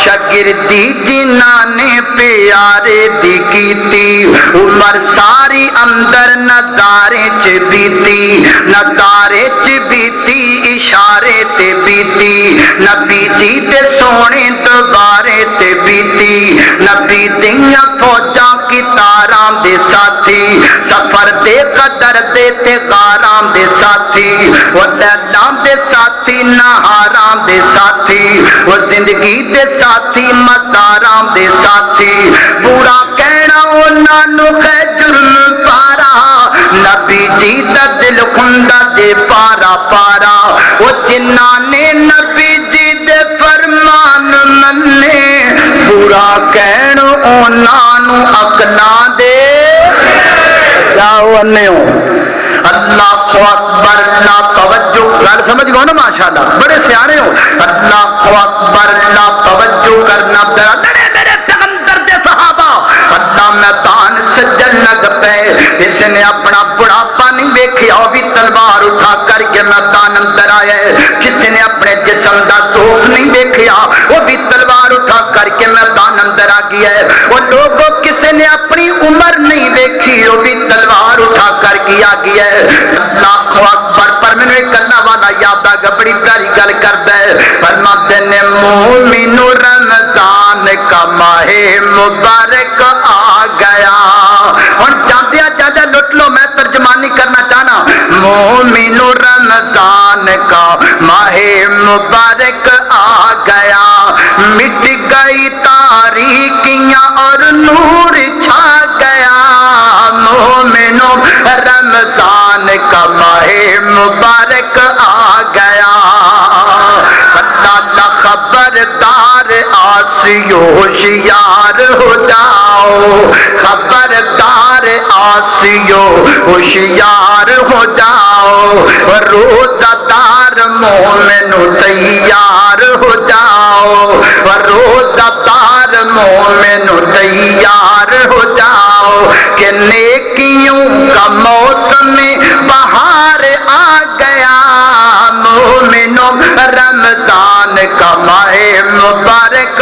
شاگردی جنہاں نے پیارے دی کیتی عمر ساری اندر نظارے چ بیتی نظارے چ بیتی اشارے تے بیتی نبی جی تے سونے دوبارے تے بیتی نبی دیاں فوجاں کی تاراں دے ساتھی سفر دے قدر دے تے غاراں دے ساتھی وہ دیداں دے ساتھی نہاراں دے ساتھی وہ زندگی دے ساتھی مداراں دے ساتھی برا کہنا انہاں نو ہے جرم پارا نبی جی دا دل کھندا دے پارا پارا وہ جنہاں نے نبی جی دے فرمان مننے برا کہنا انہاں نو عقلاں دے جاؤ انہوں اللہ اکبر لا توجہ گل سمجھ گو نا ماشاءاللہ بڑے سیانے ہو اللہ اکبر لا توجہ کرنا میرے پیغمبر دے صحابہ اللہ میدان سجن لگ پے اس نے اپنا بڑھاپا نہیں دیکھیا وہ بھی تلوار اٹھا کر کے میدان اندر آئے کسی نے اپنے جسم دا ذوق نہیں دیکھیا وہ بھی تلوار اٹھا کر کے میدان اندر آ گیا ہے وہ لوگوں کسی نے اپنی عمر نہیں دیکھی وہ بھی تلوار اٹھا کر کے آ گیا ہے اللہ اکبر پر میں نے کرنا والا یاد آ گیا بڑی پیاری گل کرتا ہے فرماتے نے مومن رمضان کا ماہ مبارک آ گیا اور جاندیا جاندیا لٹ لو میں ترجمانی کرنا چاہنا مومن رمضان کا ماہ مبارک آ گیا مٹ گئی تاریکیاں اور نور چھا گیا مومن رمضان کا ماہ مبارک آ گیا اللہ خبردار آسیو ہوشیار ہو جاؤ خبردار آسیو ہوشیار ہو جاؤ روزہ دار مومن تیار ہو جاؤ روزہ دار مومن تیار ہو جاؤ کہ نیکیوں کا موسم بہار آ گیا مومنوں رمضان کا ماہ مبارک